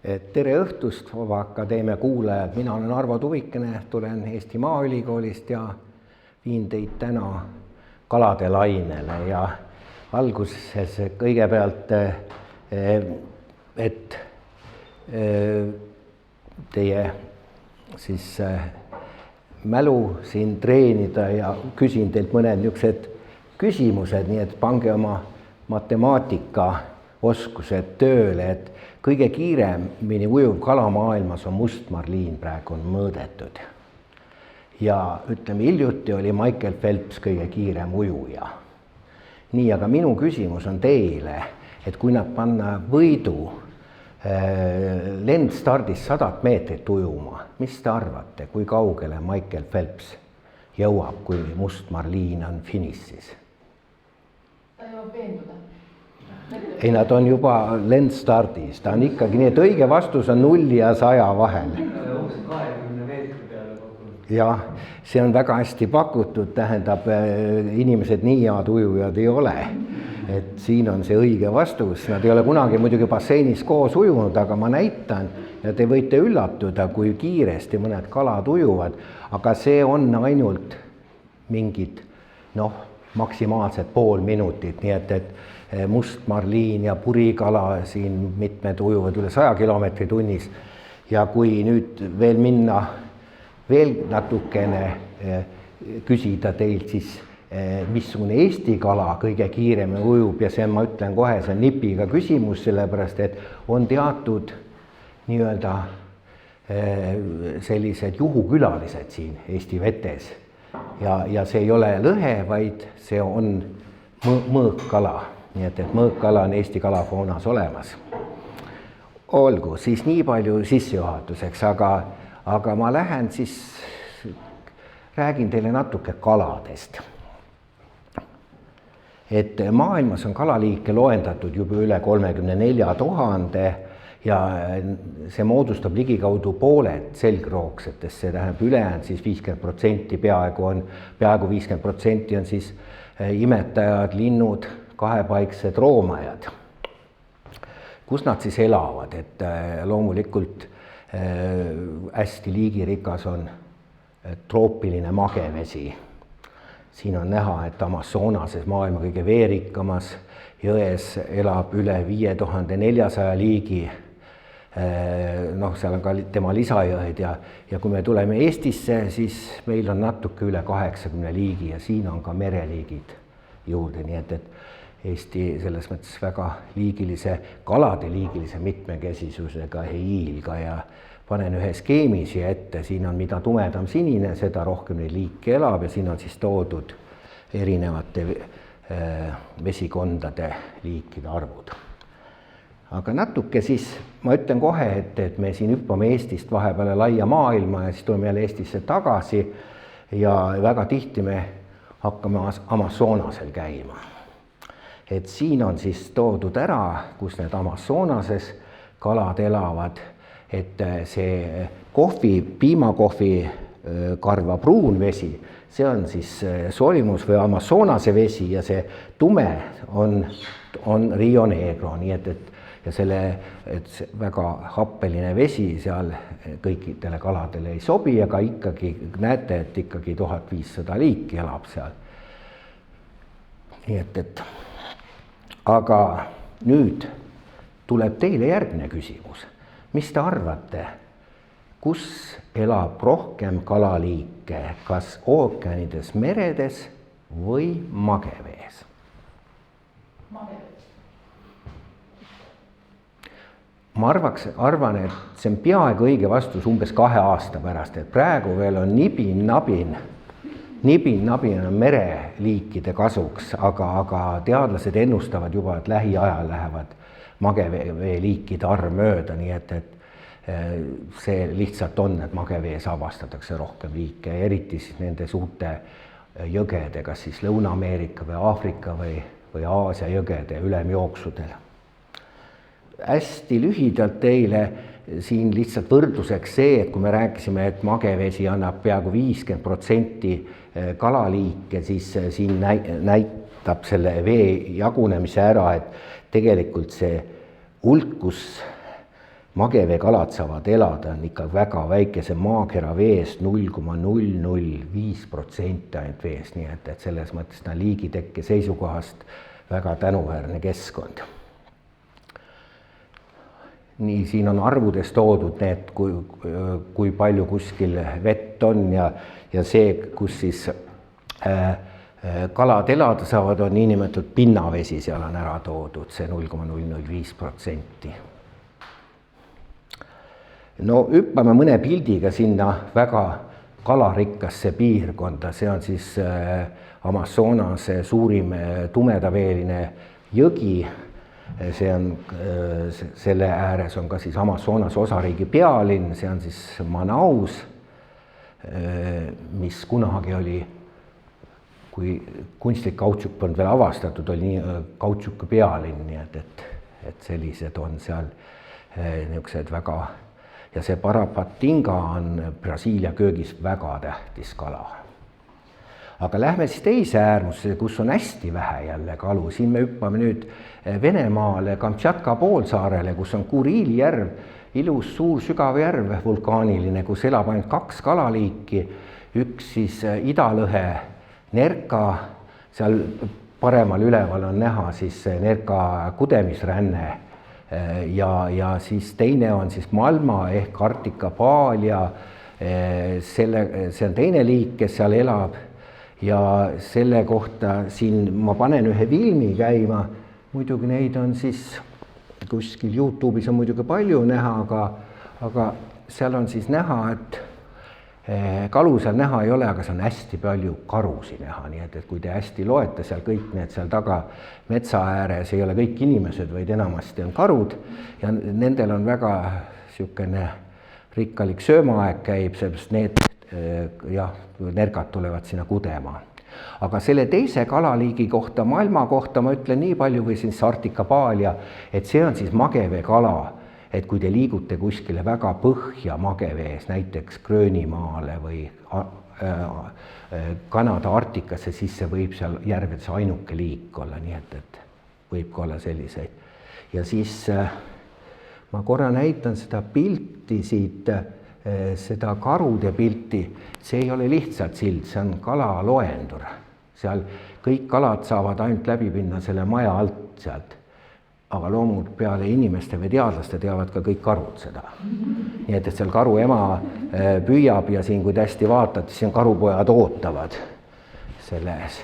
Tere õhtust, Vaba Akadeemia kuulajad, mina olen Arvo Tuvikene, tulen Eesti Maaülikoolist ja viin teid täna kalade lainele ja alguses kõigepealt, et teie siis mälu siin treenida ja küsin teilt mõned niisugused küsimused, nii et pange oma matemaatikaoskused tööle, et kõige kiiremini ujuv kala maailmas on mustmarliin, praegu on mõõdetud. Ja ütleme, hiljuti oli Michael Phelps kõige kiirem ujuja. Nii, aga minu küsimus on teile, et kui nad panna võidu lendstardis 100 meetrit ujuma, mis te arvate, kui kaugele Michael Phelps jõuab, kui mustmarliin on finišis? Ta jõuab veenduda. Ei, nad on juba lendstardis, ta on ikkagi nii, et õige vastus on 0 ja 100 vahel. 20 meetri peale pakkunud. Jah, see on väga hästi pakutud, tähendab, inimesed nii head ujujad ei ole. Et siin on see õige vastus, nad ei ole kunagi muidugi basseinis koos ujunud, aga ma näitan ja te võite üllatuda, kui kiiresti mõned kalad ujuvad, aga see on ainult mingid, maksimaalselt pool minutit, nii et mustmarliin ja purikala siin mitmed ujuvad üle 100 kilomeetri tunnis. Ja kui nüüd veel minna, veel natukene küsida teilt, siis missugune Eesti kala kõige kiiremini ujub ja see, ma ütlen kohe, see on nipiga küsimus, sellepärast et on teatud nii-öelda sellised juhukülalised siin Eesti vetes. Ja see ei ole lõhe, vaid see on mõõkkala. Nii et mõõkkala on Eesti kalafaunas olemas. Olgu, siis nii palju sissejuhatuseks, aga ma lähen siis, räägin teile natuke kaladest. Et maailmas on kalaliike loendatud juba üle 34 000 ja see moodustab ligikaudu pooled selgroogsetest, see tähendab ülejäänud siis 50%, peaaegu 50% on siis imetajad, linnud, kahepaiksed roomajad. Kus nad siis elavad, et loomulikult hästi liigirikas on troopiline magevesi. Siin on näha, et Amazonases maailma kõige veerikkamas jões elab üle 5400 liigi. Seal on ka tema lisajõed ja kui me tuleme Eestisse, siis meil on natuke üle 80 liigi ja siin on ka mereliigid juurde, nii et Eesti selles mõttes väga kalade liigilise mitmekesisusega ei hiilga ja panen ühe skeemi siia ette, siin on mida tumedam sinine, seda rohkem neid liike elab ja siin on siis toodud erinevate vesikondade liikide arvud. Aga natuke siis, ma ütlen kohe, et me siin hüppame Eestist vahepeale laia maailma ja siis tuleme jälle Eestisse tagasi ja väga tihti me hakkame Amazonasel käima. Et siin on siis toodud ära, kus need Amazonases kalad elavad, et see piimakohvi karva pruun vesi, see on siis Solimus või Amazonase vesi ja see tume on Rio Negro, nii et see väga happeline vesi seal kõikidele kaladele ei sobi, aga ikkagi näete, et ikkagi 1500 liiki elab seal. Nii et aga nüüd tuleb teile järgmine küsimus. Mis te arvate, kus elab rohkem kalaliike, kas ookeanides, meredes või magevees? Magevees. Ma arvan, et see on peaaegu õige vastus umbes 2 aasta pärast, et praegu veel on nibin-nabin on mereliikide kasuks, aga teadlased ennustavad juba, et lähiajal lähevad mageveeliikide arv mööda, nii et see lihtsalt on, et magevees avastatakse rohkem liike, eriti siis nende suurte jõgede, kas siis Lõuna-Ameerika või Aafrika või Aasia jõgede ülemjooksudel. Hästi lühidalt teile siin lihtsalt võrdluseks see, et kui me rääkisime, et magevesi annab peaaegu 50% kalaliike, siis siin näitab selle vee jagunemise ära, et tegelikult see hulk, kus mageveekalad saavad elada, on ikka väga väikese maakera vees 0,005% ainult vees, nii et selles mõttes ta liigitekke seisukohast väga tänuväärne keskkond. Nii, siin on arvudes toodud need, kui palju kuskil vett on ja see, kus siis kalad elada saavad, on niinimetatud pinnavesi, seal on ära toodud see 0,005%. No hüppame mõne pildiga sinna väga kalarikkasse piirkonda, see on siis Amazonase suurim tumedaveeline jõgi. See on, selle ääres on ka siis Amazonas osariigi pealinn, see on siis Manaus, mis kunagi oli, kui kunstlik kautšuk polnud veel avastatud, oli nii kautšuki pealinn, nii et sellised on seal niisugused väga, ja see Parapatinga on Brasiilia köögis väga tähtis kala. Aga lähme siis teise äärmusse, kus on hästi vähe jälle kalu. Siin me hüppame nüüd Venemaale, Kamtšatka poolsaarele, kus on Kuriili järv, ilus suur sügav järv, vulkaaniline, kus elab ainult 2 kalaliiki. Üks siis idalõhe Nerka, seal paremal üleval on näha siis Nerka kudemisränne ja siis teine on siis Malma ehk Arctica paalia, see on teine liik, kes seal elab. Ja selle kohta siin ma panen ühe filmi käima, muidugi neid on siis kuskil YouTube'is on muidugi palju näha, aga seal on siis näha, et kalu seal näha ei ole, aga see on hästi palju karusi näha, nii et kui te hästi loete seal kõik need seal taga metsa ääres, ei ole kõik inimesed, vaid enamasti on karud ja nendel on väga niisugune rikkalik söömaaeg käib, seepärast need nerkad tulevad sinna kudema. Aga selle teise kalaliigi kohta, Malma kohta ma ütlen nii palju või siis Arctica paalia, et see on siis mageveekala, et kui te liigute kuskile väga põhja magevees, näiteks Gröönimaale või Kanada Arktikasse, siis see võib seal järvedes ainuke liik olla, nii et võib ka olla selliseid. Ja siis ma korra näitan seda pilti siit, seda karude pilti, see ei ole lihtsalt sild, see on kalaloendur. Seal kõik kalad saavad ainult läbi minna selle maja alt sealt. Aga loomult peale inimeste või teadlaste teavad ka kõik karud seda. Nii et seal karu ema püüab ja siin, kui te hästi vaatate, siis karupojad ootavad selles.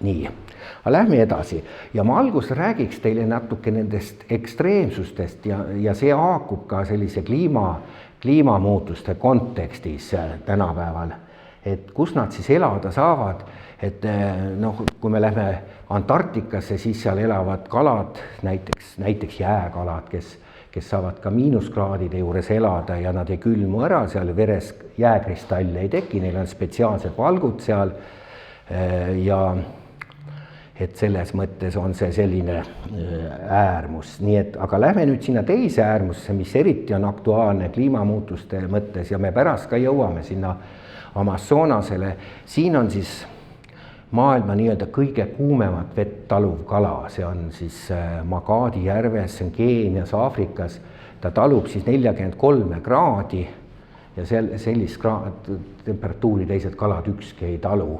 Nii, aga lähme edasi. Ja ma alguses räägiks teile natuke nendest ekstreemsustest ja see haakub ka sellise kliimamuutuste kontekstis tänapäeval, et kus nad siis elada saavad, et kui me lähme Antarktikasse, siis seal elavad kalad, näiteks jääkalad, kes saavad ka miinuskraadide juures elada ja nad ei külmu ära, seal veres jääkristalle ei teki, neil on spetsiaalsed valgud seal ja et selles mõttes on see selline äärmus. Nii et, aga lähme nüüd sinna teise äärmusse, mis eriti on aktuaalne kliimamuutuste mõttes ja me pärast ka jõuame sinna Amazonasele. Siin on siis maailma nii-öelda kõige kuumemat vett taluv kala, see on siis Magadi järves, see on Keenias, Aafrikas, ta talub siis 43 kraadi ja sellist temperatuuri teised kalad ükski ei talu.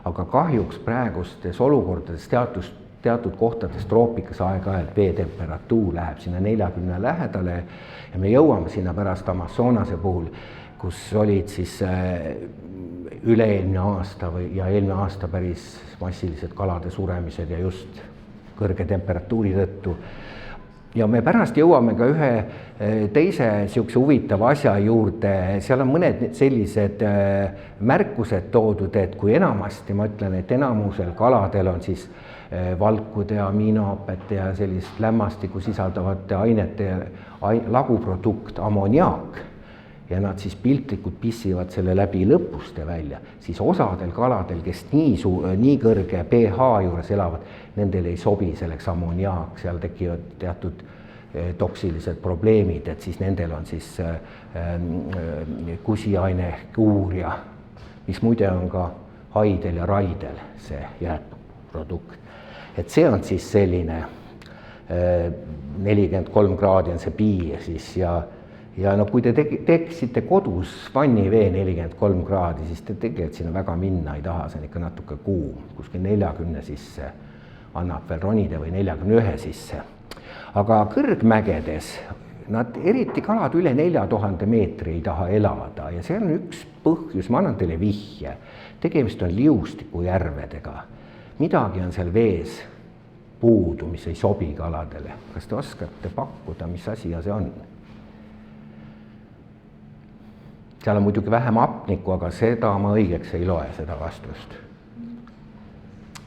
Aga kahjuks praegustes olukordades teatud kohtades troopikas aeg-ajalt veetemperatuur läheb sinna 40 lähedale ja me jõuame sinna pärast Amazonase puhul, kus olid siis üle-eelmine aasta ja eelmine aasta päris massilised kalade suremised ja just kõrge temperatuuri tõttu. Ja me pärast jõuame ka ühe teise niisuguse huvitava asja juurde, seal on mõned sellised märkused toodud, et kui enamasti, ma ütlen, et enamusel kaladel on siis valkude, aminohapete ja sellist lämmastikku sisaldavate ainete laguprodukt ammoniaak ja nad siis piltlikult pissivad selle läbi lõpuste välja, siis osadel kaladel, kes nii kõrge pH juures elavad, nendel ei sobi selleks ammoniaak, seal tekivad teatud toksilised probleemid, et siis nendel on siis kusiaine kuuria, mis muide on ka haidel ja raidel see jääprodukt. Et see on siis selline 43 kraadi on see piir siis ja no kui te teeksite kodus vannivee 43 kraadi, siis te tegelikult sinna väga minna ei taha, see on ikka natuke kuum, kuskil 40 sisse annab veel ronida või 41 sisse. Aga kõrgmägedes nad eriti kalad üle 4000 meetri ei taha elada ja see on üks põhjus, ma annan teile vihje. Tegemist on liustikujärvedega. Midagi on seal vees puudu, mis ei sobi kaladele. Kas te oskate pakkuda, mis asi see on? Seal on muidugi vähem hapnikku, aga seda ma õigeks ei loe, seda vastust.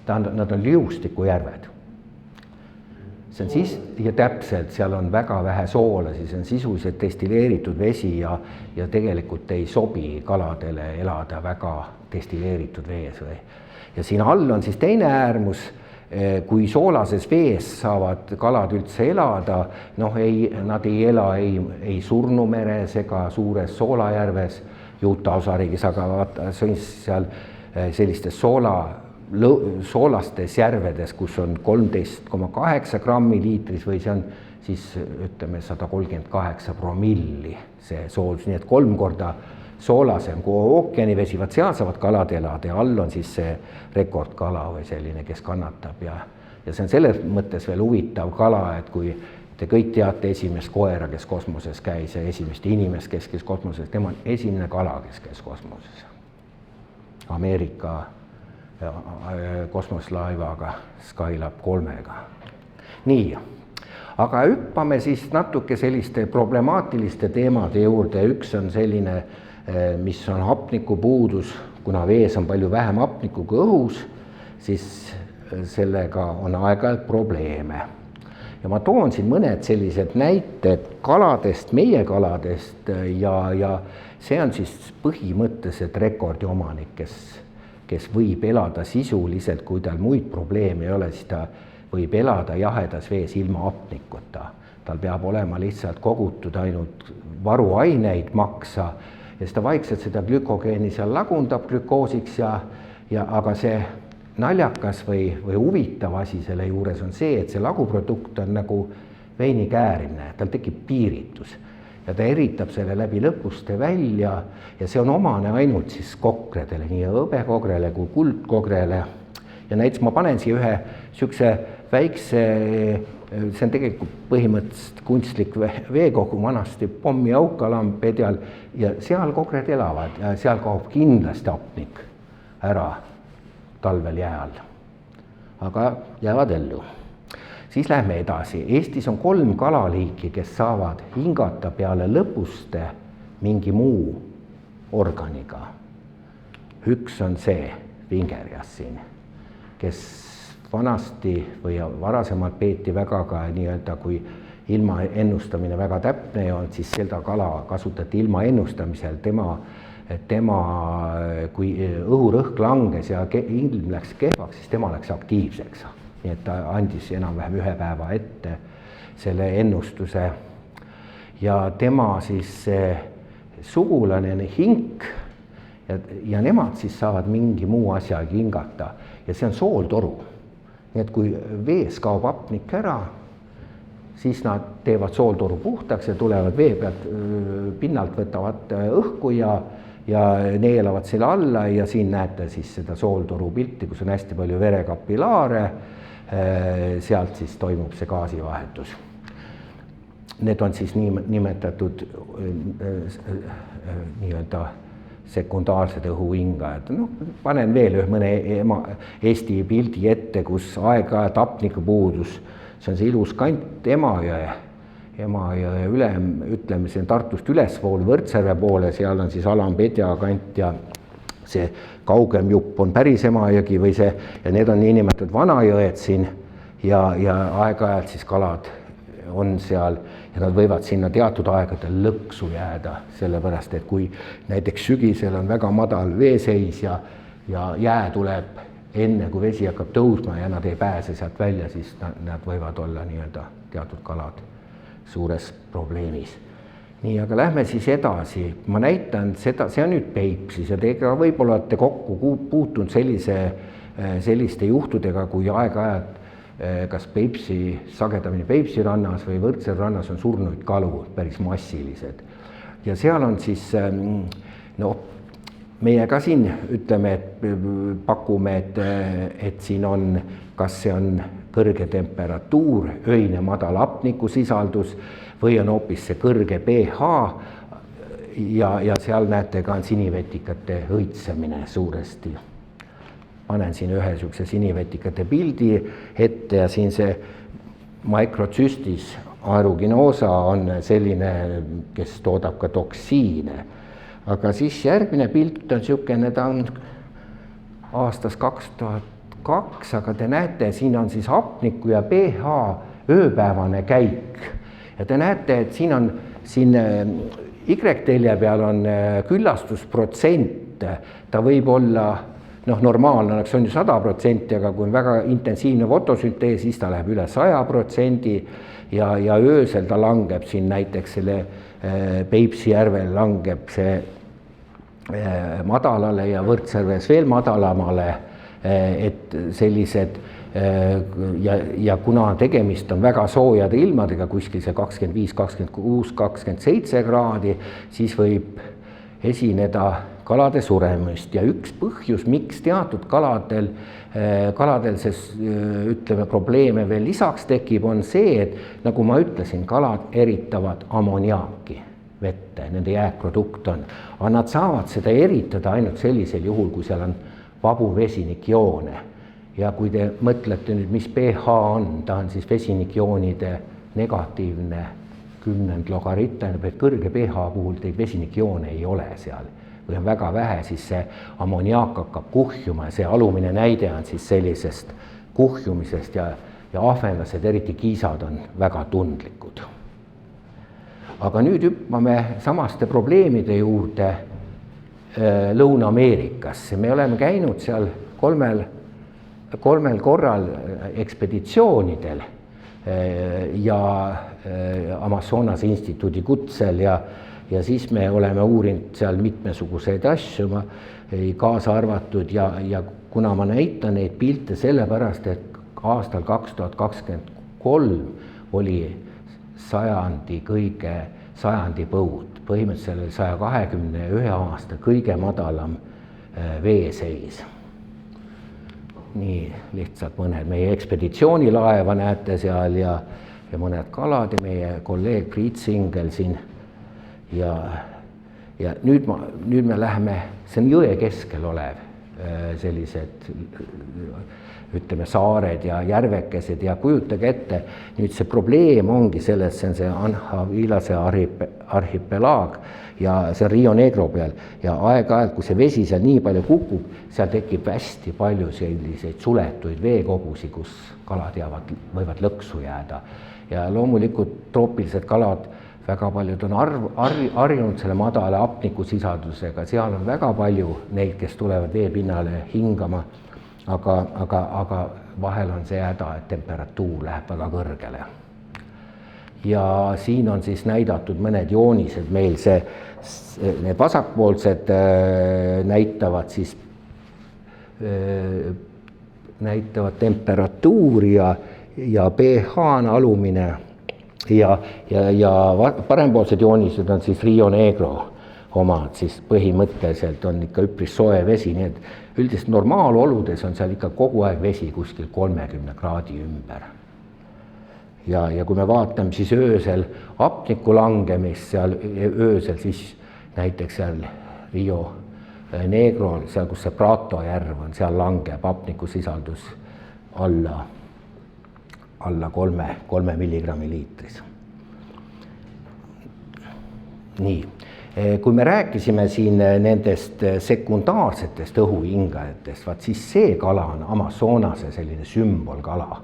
Nad on liustikujärved. See on siis, ja täpselt, seal on väga vähe soola, siis on sisuliselt destilleeritud vesi ja tegelikult ei sobi kaladele elada väga destilleeritud vees. Ja siin all on siis teine äärmus, kui soolases vees saavad kalad üldse elada, nad ei ela ei Surnumeres ega suures soolajärves Utah osariigis, aga vaata, see on seal sellistes soolastes järvedes, kus on 13,8 grammi liitris või see on siis ütleme 138 promilli see soolus, nii et 3 korda soolasem kui ookeanivesi, vaat seal saavad kalad elada ja all on siis see rekordkala või selline, kes kannatab ja see on selles mõttes veel huvitav kala, et kui te kõik teate esimest koera, kes kosmoses käis ja esimest inimest, kes käis kosmoses, tema on esimene kala, kes käis kosmoses. Ameerika kosmoslaevaga Skylab 3-ga. Nii, aga hüppame siis natuke selliste problemaatiliste teemade juurde. Üks on selline, mis on hapnikupuudus, kuna vees on palju vähem hapnikku kui õhus, siis sellega on aeg-ajalt probleeme. Ja ma toon siin mõned sellised näited kaladest, meie kaladest ja see on siis põhimõtteliselt rekordi omanik, kes võib elada sisuliselt, kui tal muid probleeme ei ole, siis ta võib elada jahedas vees ilma hapnikuta. Tal peab olema lihtsalt kogutud ainult varuaineid maksa ja siis ta vaikselt seda glükogeeni seal lagundab glükoosiks aga see naljakas või huvitav asi selle juures on see, et see laguprodukt on nagu veinikäärimine, tal tekib piiritus ja ta eritab selle läbi lõpuste välja ja see on omane ainult siis kokredele, nii hõbekogrele kui kuldkogrele. Ja näiteks ma panen siia ühe sükse väikse, see on tegelikult põhimõtteliselt kunstlik veekogu, vanasti pommiaukalamp pedjal ja seal kogred elavad ja seal kaob kindlasti hapnik ära talvel jää all. Aga jäävad ellu. Siis lähme edasi. Eestis on 3 kalaliiki, kes saavad hingata peale lõpuste mingi muu organiga. Üks on see vingerjas siin, kes vanasti või varasemalt peeti väga ka nii-öelda, kui ilma ennustamine väga täpne on, siis seda kala kasutati ilma ennustamisel. Tema, kui õhurõhk langes ja ilm läks kehvaks, siis tema läks aktiivseks. Nii et ta andis enam-vähem 1 päeva ette selle ennustuse ja tema siis sugulane hink ja nemad siis saavad mingi muu asja hingata ja see on sooltoru. Nii et kui vees kaob hapnik ära, siis nad teevad sooltoru puhtaks ja tulevad vee pealt pinnalt, võtavad õhku ja neelavad selle alla ja siin näete siis seda sooltoru pilti, kus on hästi palju verekapilaare. Sealt siis toimub see gaasivahetus. Need on siis nimetatud nii-öelda sekundaarsed õhuhingajad. Panen veel mõne Eesti pildi ette, kus aeg-ajalt hapnikupuudus. See on see ilus kant Emajõe ülem, ütleme see on Tartust ülespool Võrtsjärve poole, seal on siis Alampedja kant ja see kaugem jupp on päris Emajõgi või see ja need on niinimetatud vanajõed siin ja aeg-ajalt siis kalad on seal ja nad võivad sinna teatud aegadel lõksu jääda, sellepärast et kui näiteks sügisel on väga madal veeseis ja jää tuleb enne, kui vesi hakkab tõusma ja nad ei pääse sealt välja, siis nad võivad olla nii-öelda teatud kalad suures probleemis. Nii, aga lähme siis edasi. Ma näitan seda, see on nüüd Peipsis ja teiega võib-olla olete kokku puutunud selliste juhtudega, kui aeg-ajalt kas sagedamini Peipsi rannas või Võrtsjärve rannas on surnuid kalu päris massilised. Ja seal on siis, meie ka siin ütleme, et pakume, et siin on, kas see on kõrge temperatuur, öine madal hapnikusisaldus või on hoopis see kõrge pH ja seal näete ka on sinivetikate õitsemine suuresti. Panen siin ühe niisuguse sinivetikate pildi ette ja siin see microcystis aeruginosa on selline, kes toodab ka toksiine. Aga siis järgmine pilt on niisugune, ta on aastast 2002, aga te näete, siin on siis hapniku ja pH ööpäevane käik. Ja te näete, et siin on Y-telje peal on küllastusprotsent, ta võib olla, normaalne oleks on ju 100%, aga kui on väga intensiivne fotosüntees, siis ta läheb üle 100% ja öösel ta langeb siin näiteks selle Peipsi järvel langeb see madalale ja Võrtsjärves veel madalamale, et sellised ja kuna tegemist on väga soojade ilmadega, kuskil see 25, 26, 27 kraadi, siis võib esineda kalade suremist ja üks põhjus, miks teatud kaladel see ütleme probleeme veel lisaks tekib, on see, et nagu ma ütlesin, kalad eritavad ammoniaaki vette, nende jääkprodukt on, aga nad saavad seda eritada ainult sellisel juhul, kui seal on vabu vesinikjoone. Ja kui te mõtlete nüüd, mis pH on, ta on siis vesinikjoonide negatiivne 10 logaritt, tähendab, et kõrge pH puhul teid vesinikjoone ei ole seal või on väga vähe, siis see ammoniaak hakkab kuhjuma ja see alumine näide on siis sellisest kuhjumisest ja ahvenlased, eriti kiisad, on väga tundlikud. Aga nüüd hüppame samaste probleemide juurde Lõuna-Ameerikasse. Me oleme käinud seal kolmel korral ekspeditsioonidel ja Amazonase instituudi kutsel ja siis me oleme uurinud seal mitmesuguseid asju, kaasa arvatud ja kuna ma näitan neid pilte sellepärast, et aastal 2023 oli sajandi põud, põhimõtteliselt 121 aasta kõige madalam veeseis. Nii lihtsalt mõned meie ekspeditsioonilaeva näete seal ja mõned kalad ja meie kolleeg Priit Singel siin ja nüüd me läheme, see on jõe keskel olev sellised ütleme saared ja järvekesed ja kujutage ette, nüüd see probleem ongi selles, see on see Anhavilase arhipelaag ja see on Rio Negro peal ja aeg-ajalt, kui see vesi seal nii palju kukub, seal tekib hästi palju selliseid suletuid veekogusi, kus kalad võivad lõksu jääda ja loomulikult troopilised kalad, väga paljud on harjunud selle madala hapnikusisaldusega, seal on väga palju neid, kes tulevad veepinnale hingama, aga vahel on see häda, et temperatuur läheb väga kõrgele. Ja siin on siis näidatud mõned joonised meil need vasakpoolsed näitavad temperatuuri ja pH on alumine ja parempoolsed joonised on siis Rio Negro omad, siis põhimõtteliselt on ikka üpris soe vesi, nii et üldiselt normaaloludes on seal ikka kogu aeg vesi kuskil 30 kraadi ümber. Ja kui me vaatame siis öösel hapniku langemist seal öösel, siis näiteks seal Rio Negro, seal kus see Prato järv on, seal langeb hapnikusisaldus alla 3 milligrammi liitris. Nii, kui me rääkisime siin nendest sekundaarsetest õhuhingajatest, vaat siis see kala on Amazonase selline sümbolkala,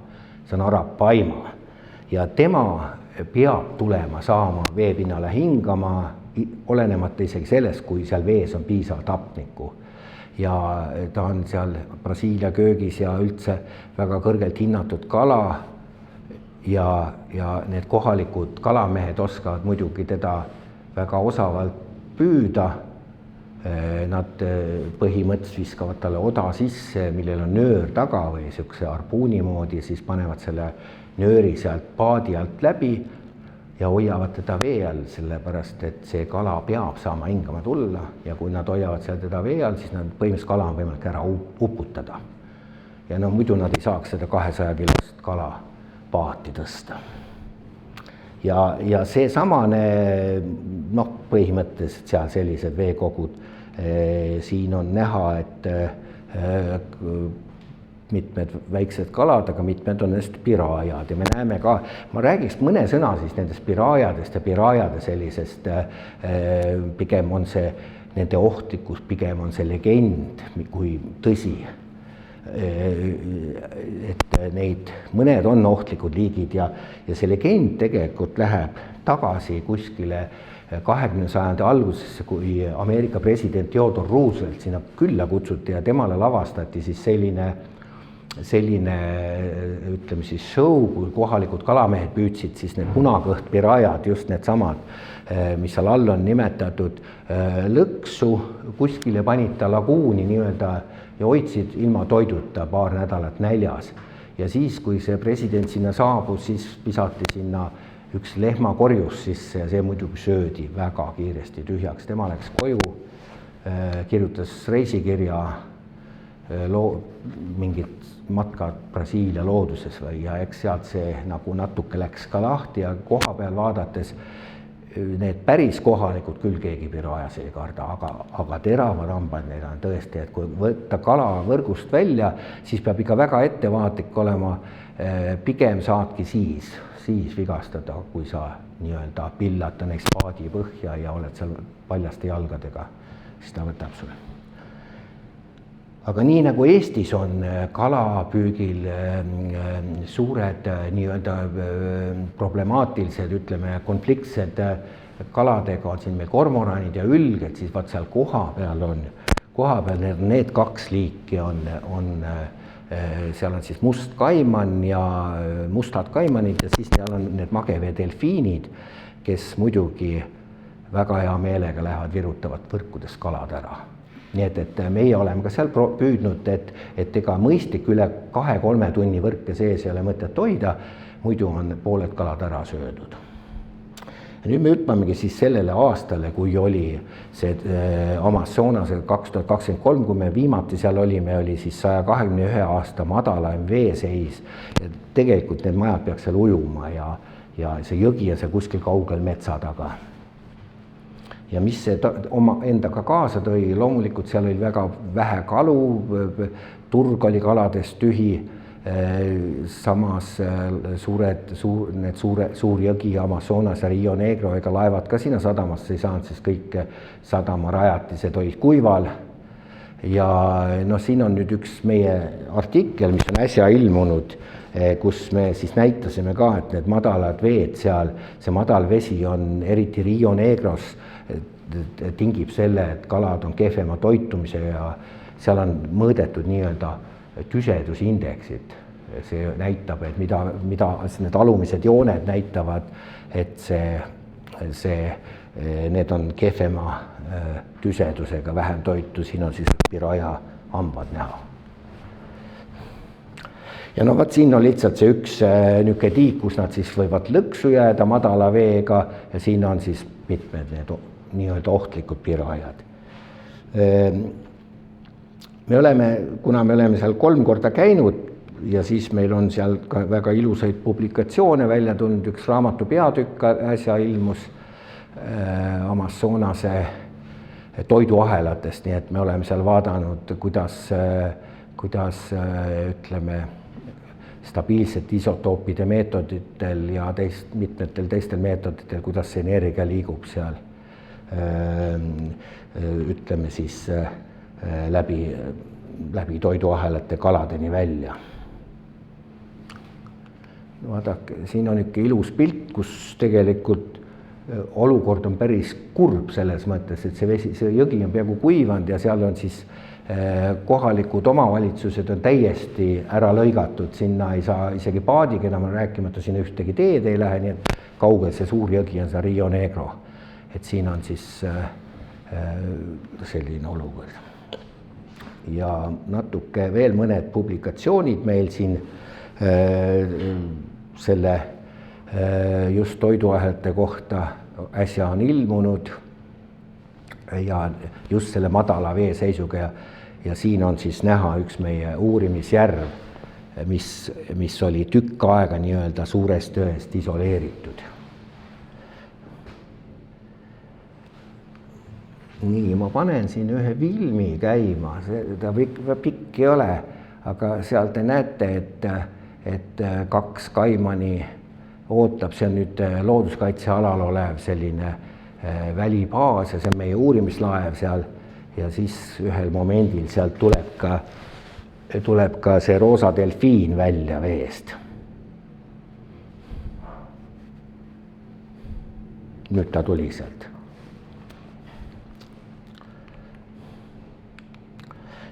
see on arapaima ja tema peab tulema saama veepinnale hingama, olenemata isegi sellest, kui seal vees on piisavalt hapnikku. Ja ta on seal Brasiilia köögis ja üldse väga kõrgelt hinnatud kala ja need kohalikud kalamehed oskavad muidugi teda väga osavalt püüda Nad põhimõtteliselt viskavad talle oda sisse, millel on nöör taga või niisuguse harpuuni moodi, siis panevad selle nööri sealt paadi alt läbi ja hoiavad teda vee all, sellepärast et see kala peab saama hingama tulla ja kui nad hoiavad seal teda vee all, siis nad põhimõtteliselt kala on võimalik ära uputada. Ja no muidu nad ei saaks seda 200 kilost kala paati tõsta. Ja see samane, noh, põhimõtteliselt seal sellised veekogud, siin on näha, et mitmed väiksed kalad, aga mitmed on nendest piraajad ja me näeme ka, ma räägiks mõne sõna siis nendest piraajadest ja piraajade sellisest, pigem on see nende ohtlikkus, pigem on see legend kui tõsi. Et neid, mõned on ohtlikud liigid ja see legend tegelikult läheb tagasi kuskile 20. sajandi algusesse, kui Ameerika president Theodore Roosevelt sinna külla kutsuti ja temale lavastati siis selline ütleme siis show, kui kohalikud kalamehed püüdsid siis need punakõht piraajad, just need samad, mis seal all on nimetatud lõksu, kuskile panid ta laguuni nii-öelda ja hoidsid ilma toiduta paar nädalat näljas. Ja siis, kui see president sinna saabus, siis pisati sinna üks lehmakorjus sisse ja see muidugi söödi väga kiiresti tühjaks. Tema läks koju, kirjutas reisikirja, mingid matkad Brasiilia looduses või ja eks sealt see nagu natuke läks ka lahti ja koha peal vaadates need päris kohalikud küll keegi piraajas ei karda, aga teravad hambad neil on tõesti, et kui võtta kala võrgust välja, siis peab ikka väga ettevaatlik olema, pigem saadki siis vigastada, kui sa nii-öelda pillata neist paadi põhja ja oled seal paljaste jalgadega, siis ta võtab sulle. Aga nii nagu Eestis on kalapüügil suured nii-öelda problemaatilised, ütleme konfliktsed kaladega, on siin meil kormoranid ja ülged, siis vaat seal koha peal need kaks liiki on seal on siis must kaiman ja mustad kaimanid ja siis seal on need mageveedelfiinid, kes muidugi väga hea meelega lähevad virutavad võrkudest kalad ära. Nii et meie oleme ka seal püüdnud, et ega mõistlik üle 2-3 tunni võrke sees ei ole mõtet hoida, muidu on pooled kalad ära söödud. Ja nüüd me hüppamegi siis sellele aastale, kui oli see Amazonas 2023, kui me viimati seal olime, oli siis 121 aasta madalaim veeseis. Ja tegelikult need majad peaks seal ujuma ja see jõgi ja see kuskil kaugel metsa taga. Ja mis see oma endaga kaasa tõi, loomulikult seal oli väga vähe kalu, turg oli kaladest tühi, samas suur jõgi Amazonas ja Rio Negro, ega laevad ka sinna sadamasse ei saanud, sest kõik sadamarajatised olid kuival. Ja no siin on nüüd üks meie artikkel, mis on äsja ilmunud, kus me siis näitasime ka, et need madalad veed seal, see madal vesi on eriti Rio Negros, tingib selle, et kalad on kehvema toitumise ja seal on mõõdetud nii-öelda tüsedusindeksid. See näitab, et mida need alumised jooned näitavad, et need on kehvema tüsedusega, vähem toitu, siin on siis piraja hambad näha. Ja no vaat siin on lihtsalt see üks nüke tiik, kus nad siis võivad lõksu jääda madala veega ja siin on siis mitmed need nii-öelda ohtlikud pirajad. Kuna me oleme seal 3 korda käinud ja siis meil on seal ka väga ilusaid publikatsioone välja tulnud, üks raamatu peatükk äsja ilmus Amazonase toiduahelatest, nii et me oleme seal vaadanud, kuidas ütleme stabiilsete isotoopide meetoditel ja mitmetel teistel meetoditel, kuidas see energia liigub seal ütleme siis läbi toiduahelate kaladeni välja. Vaadake, siin on ikka ilus pilt, kus tegelikult olukord on päris kurb selles mõttes, et see jõgi on peaaegu kuivanud ja seal on siis kohalikud omavalitsused on täiesti ära lõigatud, sinna ei saa isegi paadiga enam rääkimata, sinna ühtegi teed ei lähe, nii et kaugel see suur jõgi on see Rio Negro. Et siin on siis selline olukord. Ja natuke veel mõned publikatsioonid meil siin selle just toiduahelate kohta äsja on ilmunud ja just selle madala veeseisuga ja siin on siis näha üks meie uurimisjärv, mis oli tükk aega nii-öelda Suurest Jõest isoleeritud. Nii, ma panen siin ühe filmi käima, ta pikk ei ole, aga seal te näete, et 2 kaimani ootab, see on nüüd looduskaitsealal olev selline välibaas ja see on meie uurimislaev seal ja siis ühel momendil sealt tuleb ka see roosa delfiin välja veest. Nüüd ta tuli sealt.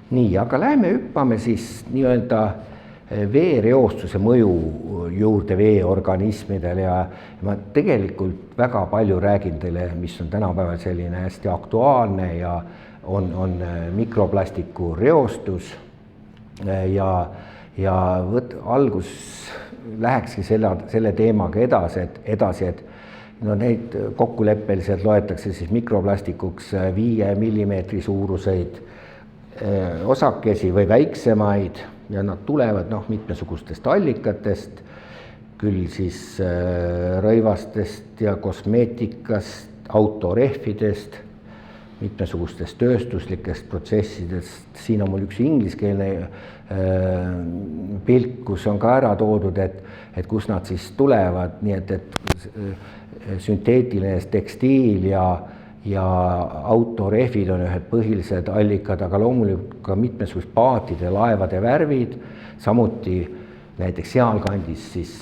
Nii, aga läheme hüppame siis nii-öelda veereostuse mõju juurde veeorganismidele ja ma tegelikult väga palju räägin teile, mis on tänapäeval selline hästi aktuaalne ja on mikroplastiku reostus ja algus lähekski selle teemaga edasi, et no neid kokkuleppeliselt loetakse siis mikroplastikuks 5 millimeetri suuruseid osakesi või väiksemaid ja nad tulevad mitmesugustest allikatest, küll siis rõivastest ja kosmeetikast, autorehvidest, mitmesugustest tööstuslikest protsessidest. Siin on mul üks ingliskeelne pilt, kus on ka ära toodud, et kus nad siis tulevad, nii et sünteetiline tekstiil ja autorehvid on ühed põhilised allikad, aga loomulikult ka mitmesugused paatide, laevade värvid, samuti näiteks sealkandis siis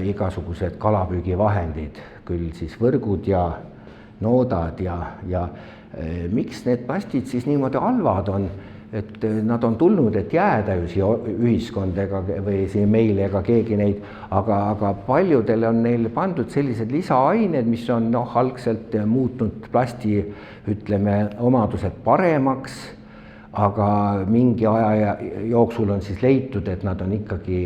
igasugused kalapüügivahendid, küll siis võrgud ja noodad ja miks need plastid siis niimoodi halvad on, et nad on tulnud, et jääda ju siia ühiskondega või siin meil ega keegi neid, aga paljudele on neil pandud sellised lisaained, mis on algselt muutnud plasti, ütleme, omadused paremaks, aga mingi aja jooksul on siis leitud, et nad on ikkagi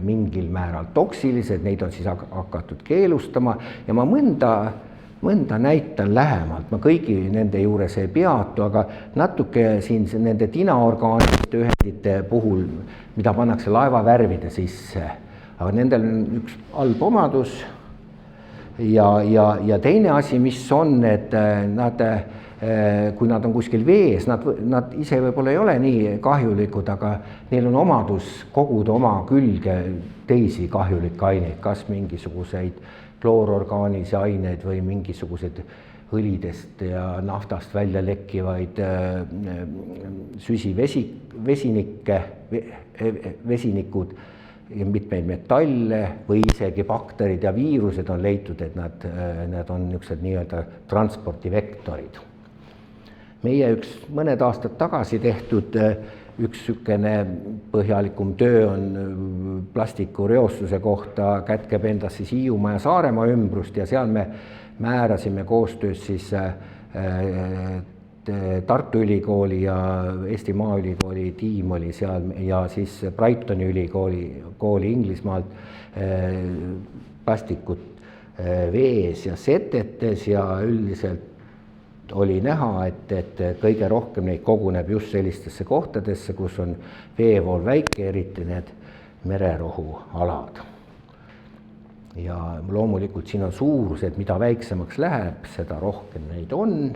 mingil määral toksilised, neid on siis hakatud keelustama ja ma mõnda näitan lähemalt, ma kõigi nende juures ei peatu, aga natuke siin nende tinaorgaaniliste ühendite puhul, mida pannakse laevavärvide sisse, aga nendel on üks halb omadus ja teine asi, mis on, et kui nad on kuskil vees, nad ise võib-olla ei ole nii kahjulikud, aga neil on omadus koguda oma külge teisi kahjulikke aineid, kas mingisuguseid kloororgaanilisi aineid või mingisugused õlidest ja naftast välja lekkivaid vesinikud ja mitmeid metalle või isegi bakterid ja viirused on leitud, et nad on niisugused nii-öelda transpordivektorid. Meie üks mõned aastad tagasi tehtud üks niisugune põhjalikum töö on plastikureostuse kohta, kätkeb endas siis Hiiumaa ja Saaremaa ümbrust ja seal me määrasime koostöös siis Tartu Ülikooli ja Eesti Maaülikooli tiim oli seal ja siis Brightoni ülikooli Inglismaalt plastikut vees ja setetes ja üldiselt oli näha, et kõige rohkem neid koguneb just sellistesse kohtadesse, kus on veevool väike, eriti need mererohualad. Ja loomulikult siin on suurused, mida väiksemaks läheb, seda rohkem neid on.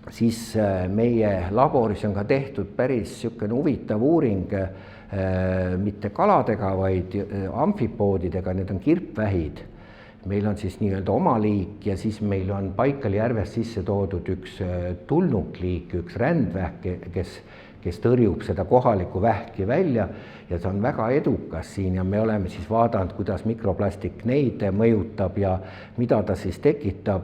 Siis meie laboris on ka tehtud päris niisugune huvitav uuring mitte kaladega, vaid amfipoodidega, need on kirpvähid. Meil on siis nii-öelda oma liik ja siis meil on Baikali järvest sisse toodud üks tulnukliik, üks rändvähk, kes tõrjub seda kohalikku vähki välja ja see on väga edukas siin ja me oleme siis vaadanud, kuidas mikroplastik neid mõjutab ja mida ta siis tekitab.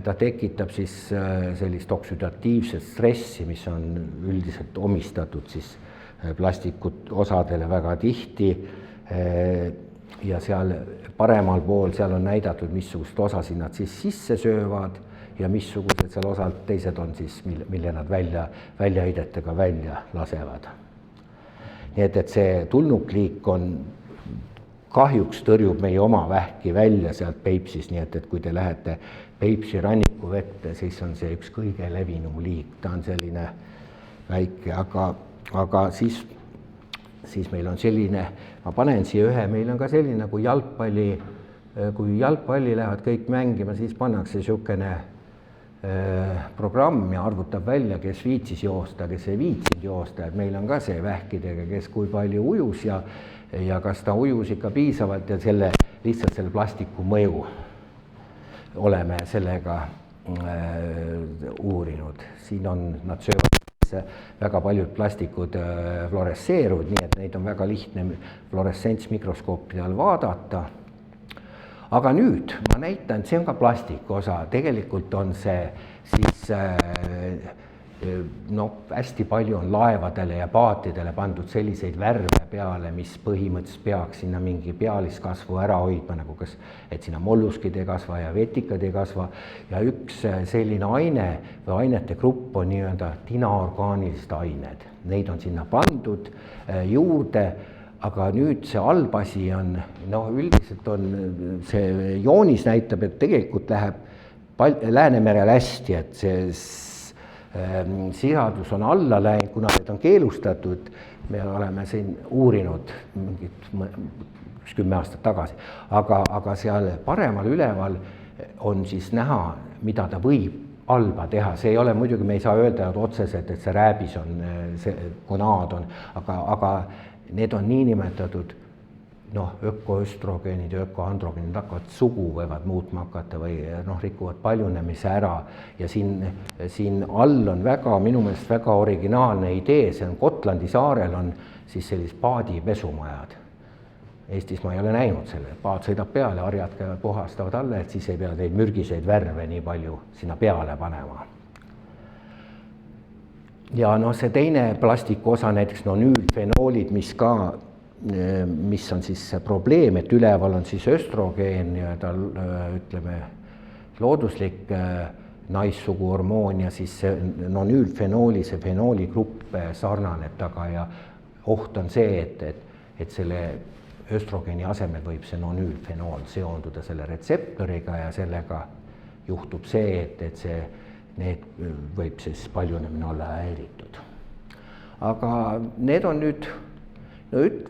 Ta tekitab siis sellist oksüdatiivset stressi, mis on üldiselt omistatud siis plastikut osadele väga tihti ja seal paremal pool seal on näidatud, missugust osasid nad siis sisse söövad ja missugused seal osalt teised on siis, mille nad väljaheidetega välja lasevad. Nii et see tulnukliik on kahjuks tõrjub meie oma vähki välja sealt Peipsist, nii et kui te lähete Peipsi rannikuvette, siis on see üks kõige levinum liik, ta on selline väike, aga siis meil on selline, ma panen siia ühe, meil on ka selline, kui jalgpalli lähevad kõik mängima, siis pannakse niisugune programm ja arvutab välja, kes viitsis joosta, kes ei viitsinud joosta, et meil on ka see vähkidega, kes kui palju ujus ja kas ta ujus ikka piisavalt ja lihtsalt selle plastiku mõju oleme sellega uurinud. Siin on, nad söövad väga paljud plastikud fluoresseeruvad, nii et neid on väga lihtne fluoressentsmikroskoopide all vaadata. Aga nüüd ma näitan, see on ka plastikosa, tegelikult on see siis hästi palju on laevadele ja paatidele pandud selliseid värve peale, mis põhimõtteliselt peaks sinna mingi pealiskasvu ära hoidma, nagu kas, et sinna molluskid ei kasva ja vetikad ei kasva. Ja üks selline aine või ainete grupp on nii-öelda dinaorgaanilised ained. Neid on sinna pandud juurde, aga nüüd see albasi on, üldiselt on, see joonis näitab, et tegelikult läheb Läänemerel hästi, et see sisaldus on alla läinud, kuna need on keelustatud, me oleme siin uurinud mingit 10 aastat tagasi, aga seal paremal üleval on siis näha, mida ta võib alba teha, see ei ole muidugi, me ei saa öelda otseselt, et see rääbis on, see gonaad on, aga need on niinimetatud ökoöstrogeenid ja ökoandrogeenid hakkavad sugu võivad muutma hakata või rikuvad paljunemise ära ja siin all on minu meelest väga originaalne idee, see on Gotlandi saarel on siis sellised paadipesumajad. Eestis ma ei ole näinud selle, paad sõidab peale, harjad käivad puhastavad alla, et siis ei pea neid mürgiseid värve nii palju sinna peale panema. Ja see teine plastikosa, näiteks nonüülfenoolid, mis on siis probleem, et üleval on siis östrogeen, ütleme, looduslik naissuguhormoon ja siis nonüülfenooli, see fenooligrupp sarnaneb taga ja oht on see, et selle östrogeeni asemel võib see nonüülfenool seonduda selle retseptoriga ja sellega juhtub see, et need võib siis paljunemine olla häiritud. Aga need on nüüd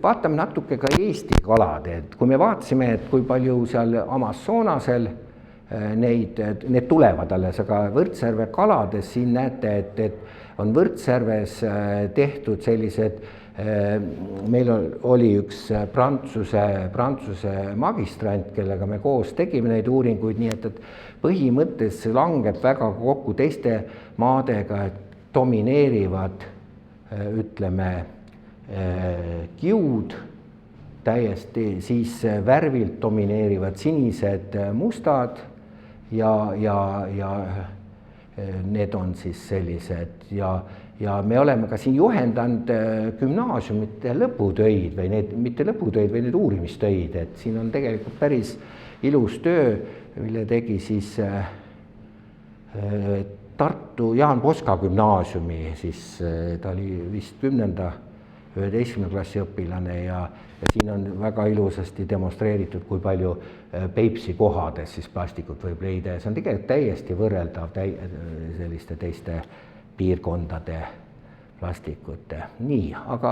vaatame natuke ka Eesti kalad, et kui me vaatasime, et kui palju seal Amazonasel need tulevad alles, aga Võrtsjärve kalades siin näete, et on Võrtsjärves tehtud sellised, meil oli üks prantsuse magistrant, kellega me koos tegime neid uuringuid, nii et põhimõttes langeb väga kokku teiste maadega, et domineerivad, ütleme, kiud täiesti, siis värvilt domineerivad sinised mustad ja need on siis sellised ja me oleme ka siin juhendanud gümnaasiumite lõputöid või mitte lõputöid või need uurimistöid, et siin on tegelikult päris ilus töö, mille tegi siis Tartu Jaan Poska gümnaasiumi, siis ta oli vist 11. klassi õpilane ja siin on väga ilusasti demonstreeritud, kui palju Peipsi kohades siis plastikut võib leida ja see on tegelikult täiesti võrreldav selliste teiste piirkondade plastikute. Nii, aga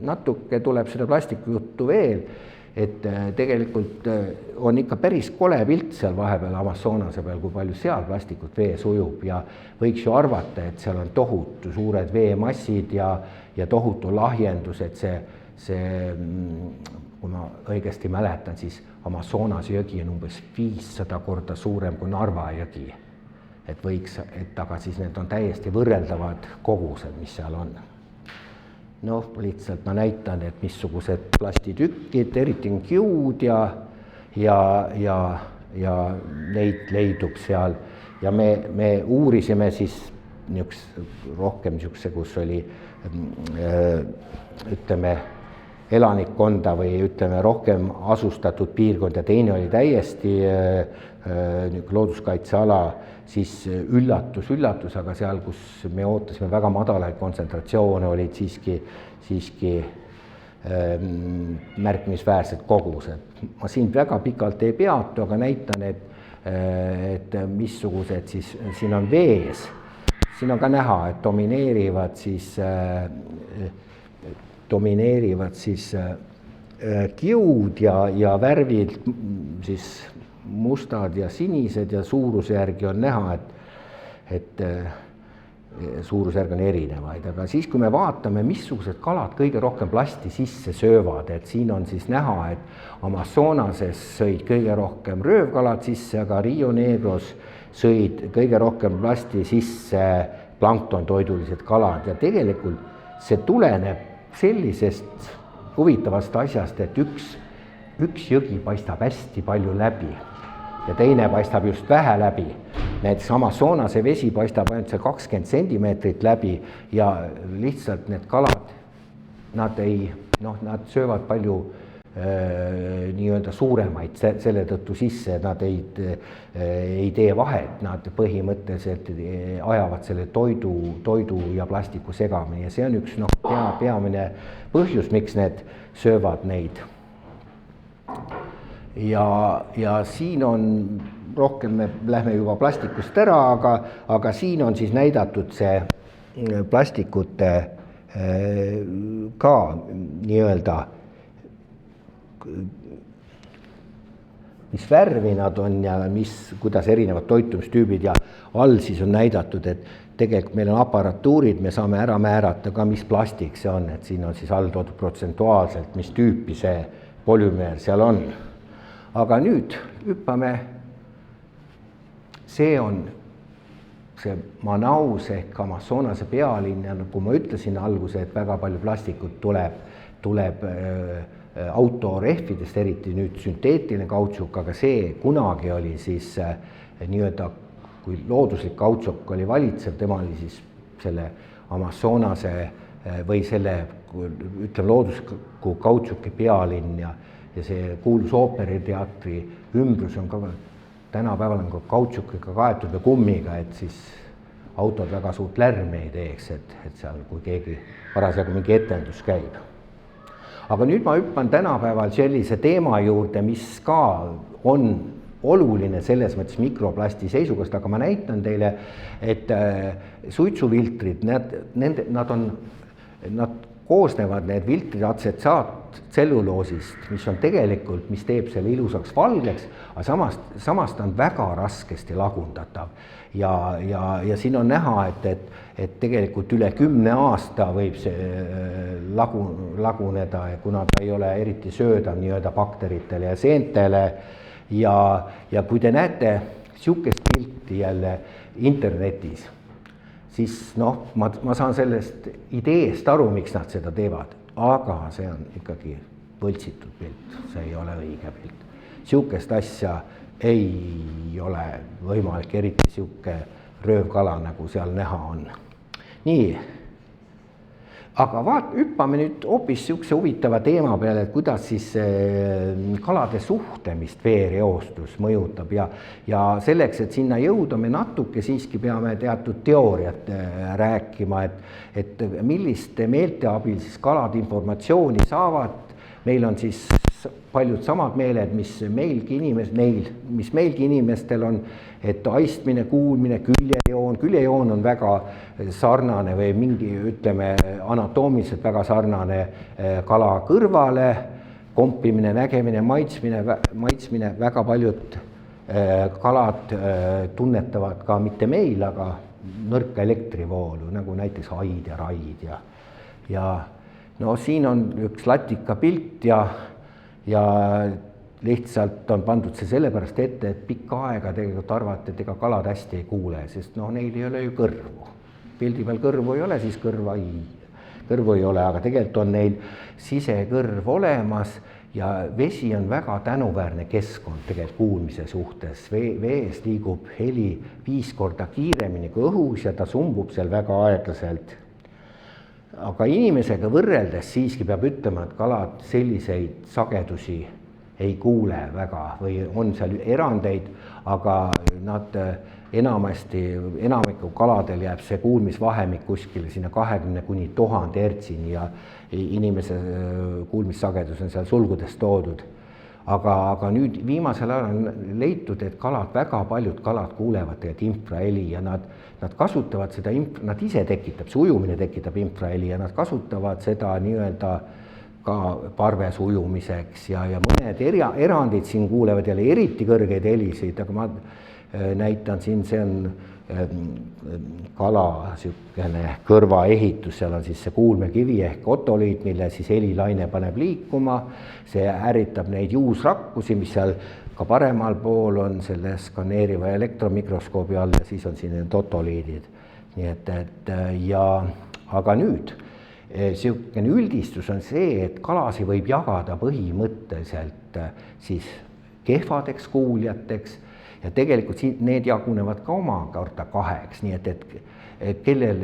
natuke tuleb seda plastikujuttu veel, et tegelikult on ikka päris kole pilt seal vahepeal Amazonase peal, kui palju seal plastikut vees ujub ja võiks ju arvata, et seal on tohutu suured veemassid ja tohutu lahjendus, et see, kui ma õigesti mäletan, siis Amazonase jõgi on umbes 500 korda suurem kui Narva jõgi. Aga siis need on täiesti võrreldavad kogused, mis seal on. Lihtsalt ma näitan, et missugused plastitükid, eriti on kiud ja neid leidub seal ja me uurisime siis rohkem niisuguse, kus oli ütleme elanikkonda või ütleme rohkem asustatud piirkond ja teine oli täiesti looduskaitseala, siis üllatus, aga seal, kus me ootasime väga madalaid kontsentratsioone, olid siiski märkimisväärsed kogused. Ma siin väga pikalt ei peatu, aga näitan, et missugused siis siin on vees. Siin on ka näha, et domineerivad siis kiud ja värvid siis mustad ja sinised ja suurusjärgi on näha, et suurusjärg on erinevaid, aga siis, kui me vaatame, missugused kalad kõige rohkem plasti sisse söövad, et siin on siis näha, et Amazonases sõid kõige rohkem röövkalad sisse, aga Rio Negros sõid kõige rohkem plasti sisse planktontoidulised kalad ja tegelikult see tuleneb sellisest huvitavast asjast, et üks jõgi paistab hästi palju läbi ja teine paistab just vähe läbi. Näiteks Amazonase vesi paistab ainult see 20 sentimeetrit läbi ja lihtsalt need kalad, nad söövad palju nii-öelda suuremaid selle tõttu sisse, nad ei tee vahet, nad põhimõtteliselt ajavad selle toidu ja plastiku segamini ja see on üks peamine põhjus, miks need söövad neid. Ja siin on rohkem, me lähme juba plastikust ära, aga siin on siis näidatud see plastikute ka nii-öelda, mis värvi nad on ja kuidas erinevad toitumistüübid ja all siis on näidatud, et tegelikult meil on aparatuurid, me saame ära määrata ka, mis plastik see on, et siin on siis all toodud protsentuaalselt, mis tüüpi see polümeer seal on. Aga nüüd hüppame, see on see Manaus ehk Amazonase pealinn ja nagu ma ütlesin alguse, et väga palju plastikut tuleb autorehvidest, eriti nüüd sünteetiline kautšuk, aga see kunagi oli siis nii-öelda, kui looduslik kautšuk oli valitsev, tema oli siis selle Amazonase või selle, ütleme, loodusliku kautšuki pealinn ja see kuulus ooperiteatri ümbrus on ka tänapäeval on ka kautšukiga kaetud ja kummiga, et siis autod väga suurt lärmi ei teeks, et seal, kui keegi parasjagu mingi etendus käib. Aga nüüd ma hüppan tänapäeval sellise teema juurde, mis ka on oluline selles mõttes mikroplasti seisukast, aga ma näitan teile, et suitsufiltrid, nad koosnevad, need filtrid atsetsaatselluloosist, mis on tegelikult, mis teeb selle ilusaks valgeks, aga samast on väga raskesti lagundatav. Ja siin on näha, et tegelikult üle 10 aasta võib see laguneda, kuna ta ei ole eriti söödav nii-öelda bakteritele ja seentele. Ja kui te näete sihukest pilti jälle internetis, siis ma saan sellest ideest aru, miks nad seda teevad, aga see on ikkagi võltsitud pilt, see ei ole õige pilt. Sihukest asja ei ole võimalik, eriti sihuke röövkala, nagu seal näha on. Nii, aga hüppame nüüd hoopis sihukese huvitava teema peale, et kuidas siis kalade suhtlemist veereostus mõjutab ja selleks, et sinna jõuda, me natuke siiski peame teatud teooriat rääkima, et milliste meelte abil siis kalad informatsiooni saavad. Meil on siis paljud samad meeled, mis meilgi inimestel on, et aistmine, kuulmine, küljejoon on väga sarnane või mingi, ütleme, anatoomiliselt väga sarnane kala kõrvale, kompimine, nägemine, maitsmine, väga paljud kalad tunnetavad ka mitte meil, aga nõrka elektrivoolu, nagu näiteks haid ja raid ja no siin on üks latika pilt ja lihtsalt on pandud see sellepärast ette, et pikka aega tegelikult arvati, et ega kalad hästi ei kuule, sest neil ei ole ju kõrvu. Pildi peal kõrvu ei ole, siis kõrvu ei ole, aga tegelikult on neil sisekõrv olemas ja vesi on väga tänuväärne keskkond tegelikult kuulmise suhtes. Vees liigub heli 5 korda kiiremini kui õhus ja ta sumbub seal väga aeglaselt. aga inimesega võrreldes siiski peab ütlema, et kalad selliseid sagedusi ei kuule väga või on seal erandeid, aga nad enamiku kaladel jääb see kuulmisvahemik kuskile sinna 20 kuni 1000 hertsini ja inimese kuulmissagedus on seal sulgudes toodud. Aga nüüd viimasel ajal on leitud, et väga paljud kalad kuulevad infraheli ja nad kasutavad seda, nad ise tekitab, see ujumine tekitab infraheli ja nad kasutavad seda nii-öelda ka parves ujumiseks ja mõned erandid siin kuulevad jälle eriti kõrgeid helisid, aga ma näitan siin, see on kala sükene kõrvaehitus, seal on siis see kuulmekivi ehk otoliit, mille siis helilaine paneb liikuma, see ärritab neid juusrakkusi, mis seal ka paremal pool on selle skaneeriva elektromikroskoobi all ja siis on siin need otoliidid. Nii et aga nüüd selline üldistus on see, et kalasi võib jagada põhimõtteliselt siis kehvadeks kuuljateks ja tegelikult need jagunevad ka omakorda kaheks, nii et kellel,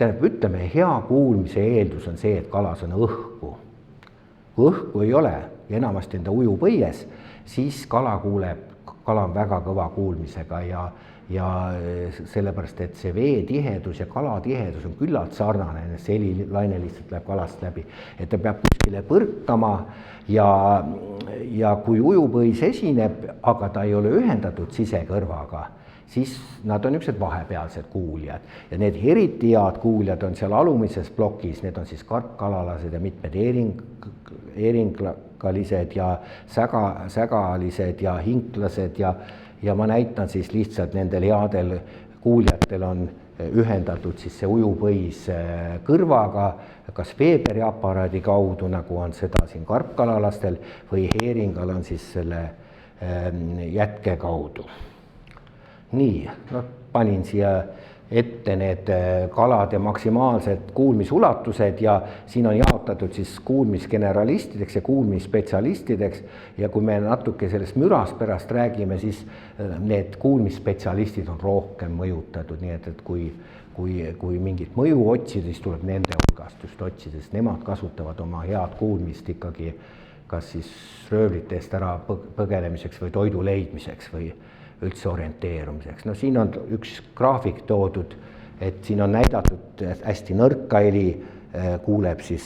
ütleme, hea kuulmise eeldus on see, et kalas on õhku. Kui õhku ei ole ja enamasti enda ujupõies, siis kala on väga kõva kuulmisega ja sellepärast, et see veetihedus ja kalatihedus on küllalt sarnane, see helilaine lihtsalt läheb kalast läbi, et ta peab kuskile põrkama ja kui ujupõis esineb, aga ta ei ole ühendatud sisekõrvaga, siis nad on niisugused vahepealsed kuuljad ja need eriti head kuuljad on seal alumises plokis, need on siis karpkalalased ja mitmed eringalised ja sägalised ja hinklased ja ma näitan siis lihtsalt nendel headel kuuljatel on ühendatud siis see ujupõis kõrvaga, kas Weberi aparaadi kaudu, nagu on seda siin karpkalalastel või heeringal on siis selle jätke kaudu. Nii, panin siia ette need kalade maksimaalsed kuulmisulatused ja siin on jaotatud siis kuulmisgeneralistideks ja kuulmisspetsialistideks ja kui me natuke sellest mürast pärast räägime, siis need kuulmisspetsialistid on rohkem mõjutatud, nii et kui mingit mõju otsida, siis tuleb nende hulgast just otsida, sest nemad kasutavad oma head kuulmist ikkagi kas siis röövlite eest ära põgenemiseks või toidu leidmiseks või üldse orienteerumiseks. No siin on üks graafik toodud, et siin on näidatud hästi nõrka heli, kuuleb siis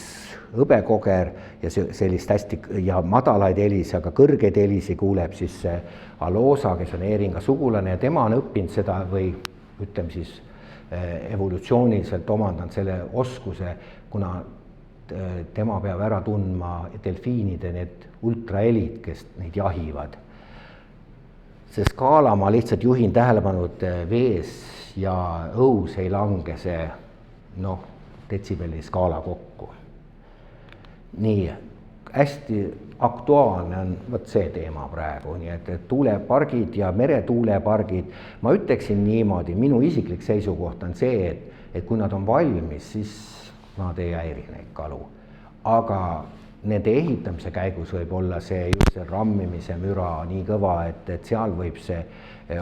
hõbekoger ja sellist hästi ja madalaid helisi, aga kõrgeid helisi kuuleb siis aloosa, kes on heeringa sugulane ja tema on õppinud seda või ütleme siis evolutsiooniliselt omandanud selle oskuse, kuna tema peab ära tundma delfiinide need ultrahelid, kes neid jahivad. See skaala ma lihtsalt juhin tähelepanu, et vees ja õhus ei lange see detsibelli skaala kokku. Nii, hästi aktuaalne on võt see teema praegu, nii et tuulepargid ja meretuulepargid, ma ütleksin niimoodi, minu isiklik seisukoht on see, et kui nad on valmis, siis nad ei häiri neid kalu, aga nende ehitamise käigus võib olla see just see rammimise müra nii kõva, et seal võib see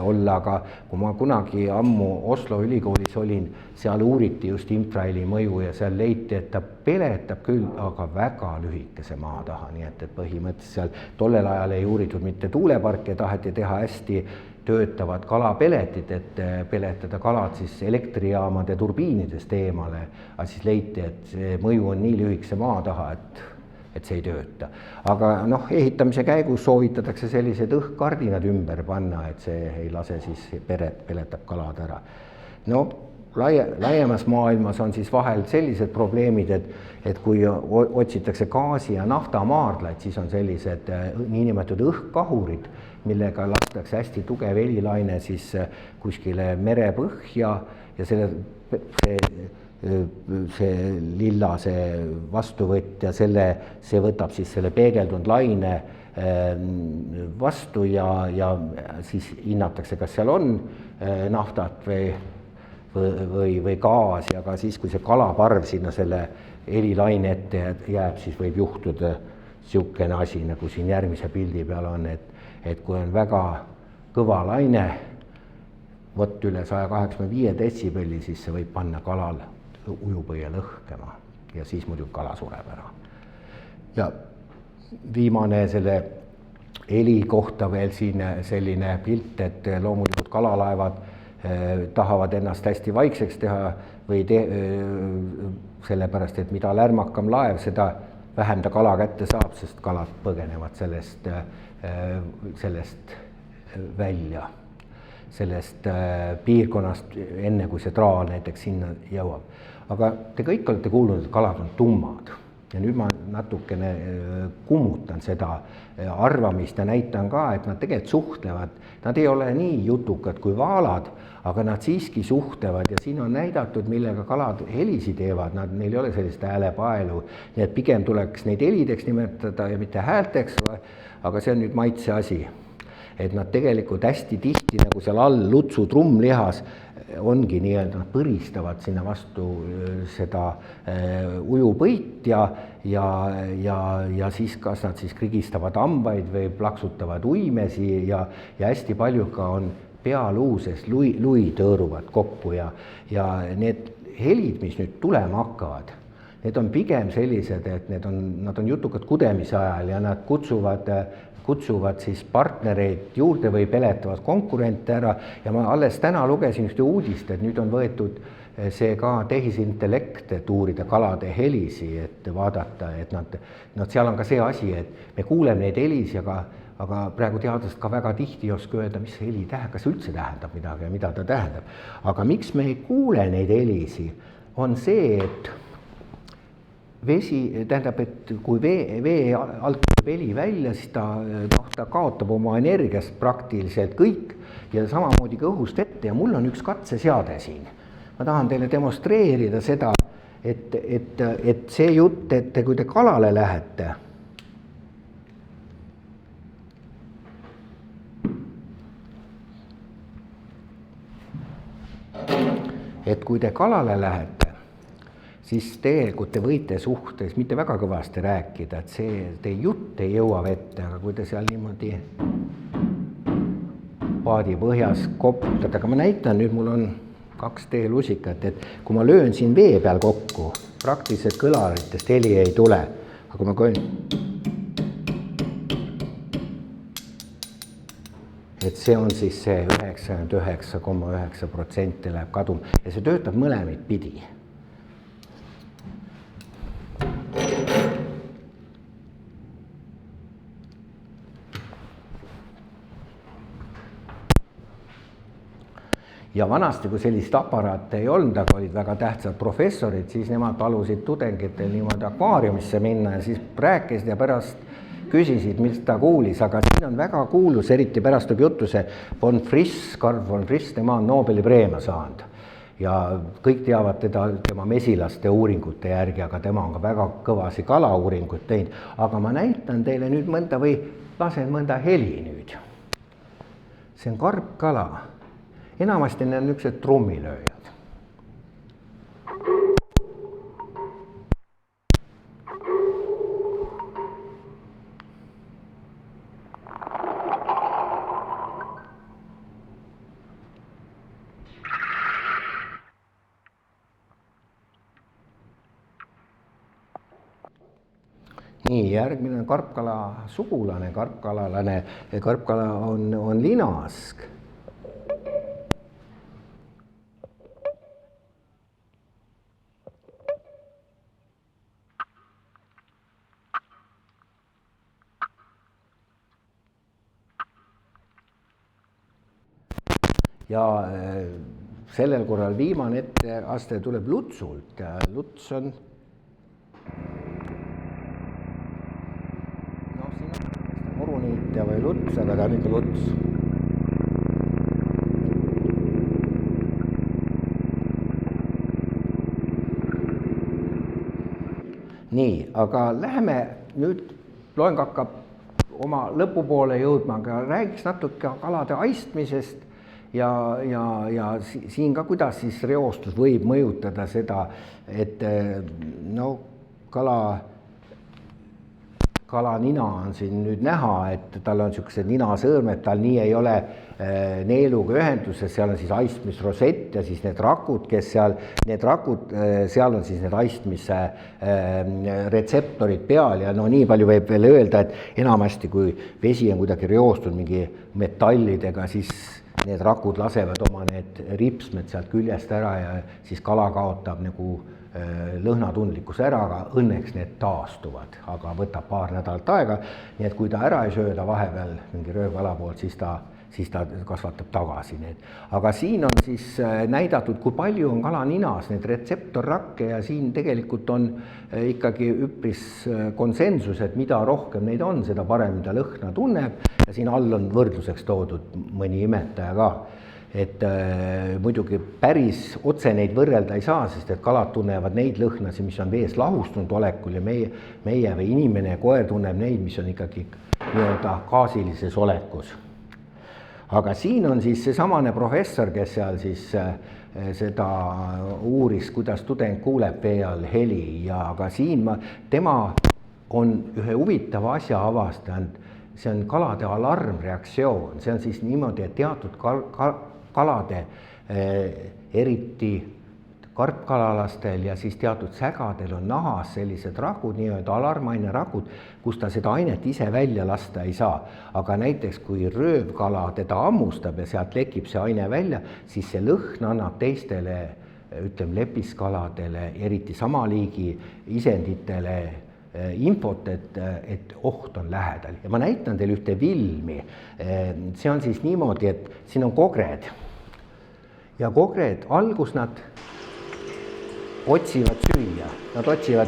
olla, aga kui ma kunagi ammu Oslo ülikoolis olin, seal uuriti just infraheli mõju ja seal leiti, et ta peletab küll, aga väga lühikese maa taha, nii et põhimõtteliselt seal tollel ajal ei uuritud mitte tuuleparke, taheti teha hästi töötavad kalapeletid, et peletada kalad siis elektrijaamade turbiinidest eemale, aga siis leiti, et see mõju on nii lühikese maa taha, et see ei tööta. Aga ehitamise käigus soovitatakse sellised õhkkardinad ümber panna, et see ei lase siis peletab kalad ära. Laiemas maailmas on siis vahel sellised probleemid, et kui otsitakse gaasi- ja naftamaardlaid, siis on sellised niinimetatud õhkkahurid, millega lastakse hästi tugev helilaine siis kuskile merepõhja ja see lilla, see vastuvõtt ja see võtab siis selle peegeldunud laine vastu ja siis hinnatakse, kas seal on naftat või gaasi, aga siis, kui see kalaparv sinna selle helilaine ette jääb, siis võib juhtuda niisugune asi, nagu siin järgmise pildi peal on, et kui on väga kõva laine, võtt üle 185 detsibelli, siis see võib panna kalal ujupõie lõhkema. ja siis muidugi kala sureb ära. Ja viimane selle heli kohta veel siin selline pilt, et loomulikult kalalaevad tahavad ennast hästi vaikseks teha või sellepärast, et mida lärmakam laev, seda vähem ta kala kätte saab, sest kalad põgenevad sellest välja, sellest piirkonnast, enne kui see traal näiteks sinna jõuab. Aga te kõik olete kuulnud, et kalad on tummad ja nüüd ma natukene kummutan seda arvamist ja näitan ka, et nad tegelikult suhtlevad. Nad ei ole nii jutukad kui vaalad, aga nad siiski suhtlevad ja siin on näidatud, millega kalad helisi teevad. Neil ei ole sellist häälepaelu, nii et pigem tuleks neid helideks nimetada ja mitte häälteks, aga see on nüüd maitse asi. Et nad tegelikult hästi tihti, nagu seal all lutsu trummlihas, ongi nii-öelda, nad põristavad sinna vastu seda ujupõit ja siis kas nad siis krigistavad hambaid või plaksutavad uimesi ja hästi palju ka on pealuuses lui tõõruvad kokku ja need helid, mis nüüd tulema hakkavad, need on pigem sellised, et nad on jutukad kudemise ajal ja nad kutsuvad siis partnereid juurde või peletavad konkurente ära ja ma alles täna lugesin ühte uudist, et nüüd on võetud see ka tehisintellekt, et uurida kalade helisi, et vaadata, et nad seal on ka see asi, et me kuuleme neid helisi, aga praegu teadlased ka väga tihti ei oska öelda, mis see heli tähendab, kas üldse tähendab midagi ja mida ta tähendab. Aga miks me ei kuule neid helisi, on see, et vesi, tähendab, et kui vee alt heli välja, siis ta kaotab oma energiast praktiliselt kõik ja samamoodi ka õhust ette ja mul on üks katseseade siin. Ma tahan teile demonstreerida seda, et see jutt, et kui te kalale lähete, siis tegelikult te võite suhtes mitte väga kõvasti rääkida, et teie jutt ei jõua vette, aga kui te seal niimoodi paadi põhjas koputate, aga ma näitan nüüd, mul on 2 teelusikat, et kui ma löön siin vee peal kokku, praktiliselt kõlaritest heli ei tule, aga ma köön, et see on siis see 99,9% läheb kaduma ja see töötab mõlemid pidi. Ja vanasti, kui sellist aparaate ei olnud, aga olid väga tähtsad professorid, siis nemad palusid tudengitel niimoodi akvaariumisse minna ja siis rääkisid ja pärast küsisid, mis ta kuulis, aga siin on väga kuulus, eriti pärast tuleb juttu see Karl von Frisch, tema on Nobeli preemia saanud ja kõik teavad tema mesilaste uuringute järgi, aga tema on ka väga kõvasi kalauuringuid teinud, aga ma näitan teile nüüd mõnda või lasen mõnda heli nüüd. See on karpkala. Enamasti need on niisugused trummilööjad. Nii, järgmine karpkala sugulane, karpkala on linask. Ja sellel korral viimane etteaste tuleb lutsult ja luts on siin on muruniitja või luts, aga ta on ikka luts. Nii, aga läheme nüüd, loeng hakkab oma lõpupoole jõudma, aga räägiks natuke kalade haistmisest ja siin ka, kuidas siis reostus võib mõjutada seda, et no kalanina on siin nüüd näha, et tal on niisugused ninasõõrmed, tal nii ei ole neeluga ühenduses, seal on siis aistmisrosett ja siis need rakud, kes seal, need rakud, seal on siis need aistmise retseptorid peal ja no nii palju võib veel öelda, et enamasti kui vesi on kuidagi reostunud mingi metallidega, siis need rakud lasevad oma need ripsmed sealt küljest ära ja siis kala kaotab nagu lõhnatundlikkus ära, aga õnneks need taastuvad, aga võtab paar nädalat aega, nii et kui ta ära ei sööda vahepeal mingi röövkala poolt, siis ta kasvatab tagasi need. Aga siin on siis näidatud, kui palju on kalaninas need retseptorrakke ja siin tegelikult on ikkagi üpris konsensus, et mida rohkem neid on, seda parem ta lõhna tunneb ja siin all on võrdluseks toodud mõni imetaja ka. Et muidugi päris otse neid võrrelda ei saa, sest et kalad tunnevad neid lõhnasid, mis on vees lahustunud olekul ja meie või inimene ja koer tunneb neid, mis on ikkagi nii-öelda gaasilises olekus. Aga siin on siis seesamane professor, kes seal siis seda uuris, kuidas tudeng kuuleb vee all heli ja aga siin tema on ühe huvitava asja avastanud, see on kalade alarmreaktsioon, see on siis niimoodi, et teatud kalade, eriti karpkalalastel ja siis teatud sägadel on nahas sellised rakud, nii-öelda alarmaine rakud, kus ta seda ainet ise välja lasta ei saa. Aga näiteks kui röövkala teda ammustab ja sealt lekib see aine välja, siis see lõhn annab teistele, ütleme lepiskaladele, eriti sama liigi isenditele infot, et oht on lähedal. Ja ma näitan teile ühte filmi. See on siis niimoodi, et siin on kogred. Ja kogred, algus nad otsivad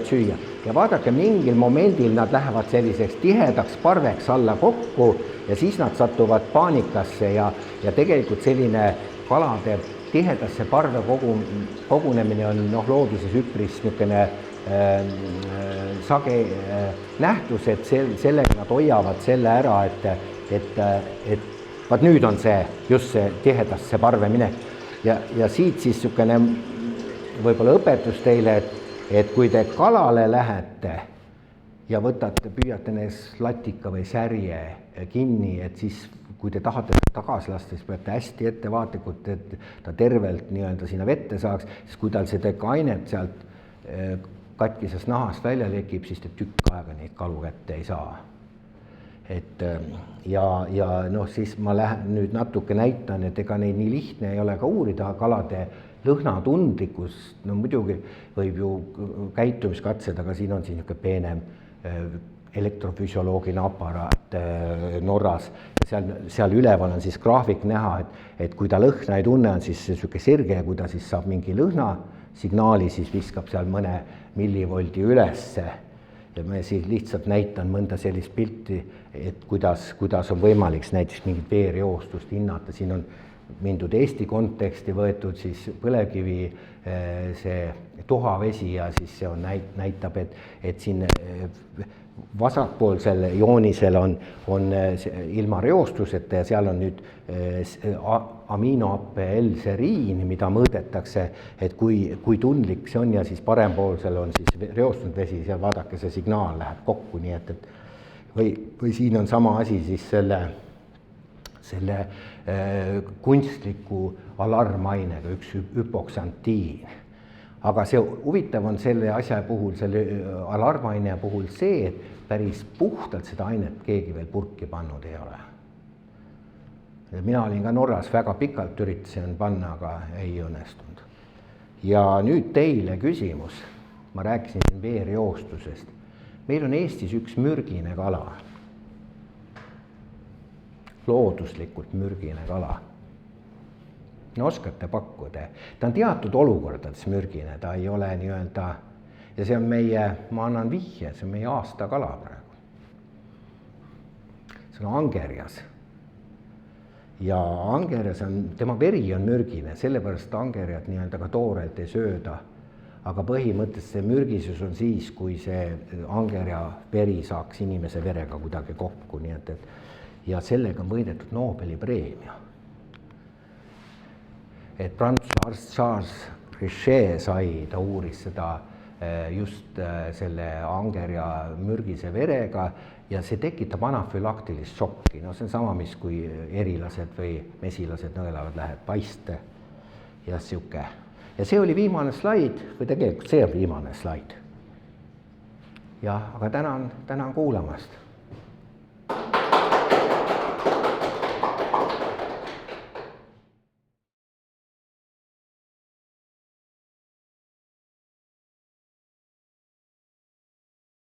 süüa ja vaadake, mingil momendil nad lähevad selliseks tihedaks parveks alla kokku ja siis nad satuvad paanikasse ja tegelikult selline kalade tihedasse parve kogunemine on looduses üpris niisugune sage nähtus, et sellega nad hoiavad selle ära, et vaat nüüd on see just see tihedasse parve minek ja siit siis niisugune võib-olla õpetus teile, et kui te kalale lähete ja püüate nees latika või särje kinni, et siis kui te tahate tagasi lasta, siis peate hästi ettevaatlikult, et ta tervelt nii-öelda sinna vette saaks, siis kui tal see ainet sealt katkisest nahast välja lekib, siis te tükk aega neid kalu kätte ei saa. Et ja noh, siis ma nüüd natuke näitan, et ega neid nii lihtne ei ole ka uurida kalade lõhnatundlikkust, no muidugi võib ju käitumiskatsed, aga siin on siin niisugune peenem elektrofüsioloogiline aparaat Norras. Seal üleval on siis graafik näha, et kui ta lõhna ei tunne, on siis niisugune sirge, kui ta siis saab mingi lõhnasignaali, siis viskab seal mõne millivoldi ülesse. Ja ma siis lihtsalt näitan mõnda sellist pilti, et kuidas on võimalik näiteks mingit veereostust hinnata. Siin on mindud Eesti konteksti võetud siis põlevkivi see tuhavesi ja siis see on näitab, et siin vasakpoolsel joonisel on ilma reostuseta ja seal on nüüd aminohappe L-seriin, mida mõõdetakse, et kui tundlik see on ja siis parempoolsel on siis reostunud vesi, seal vaadake, see signaal läheb kokku, nii et või siin on sama asi siis selle kunstliku alarmainega, üks hüpoksantiin. Aga see huvitav on selle asja puhul, selle alarmaine puhul see, et päris puhtalt seda ainet keegi veel purki pannud ei ole. Mina olin ka Norras väga pikalt üritasin panna, aga ei õnnestunud. Ja nüüd teile küsimus. Ma rääkisin siin veereostusest. Meil on Eestis üks mürgine kala. Looduslikult mürgine kala. No oskate pakkuda. Ta on teatud olukordades mürgine, ta ei ole nii-öelda, ja see on ma annan vihje, see on meie aastakala praegu. See on angerjas. Ja angerjas tema veri on mürgine, sellepärast angerjad nii-öelda ka toorelt ei sööda. Aga põhimõtteliselt see mürgisus on siis, kui see angerja veri saaks inimese verega kuidagi kokku, nii et ja sellega on võidetud Nobeli preemia. Et Prantsuse arst Charles Richet ta uuris seda just selle angerja mürgise verega ja see tekitab anafülaktilist šokki. No see on sama, mis kui erilased või mesilased nõelavad, läheb paiste ja siuke. Ja see oli viimane slaid või tegelikult see on viimane slaid. Ja, aga tänan kuulamast.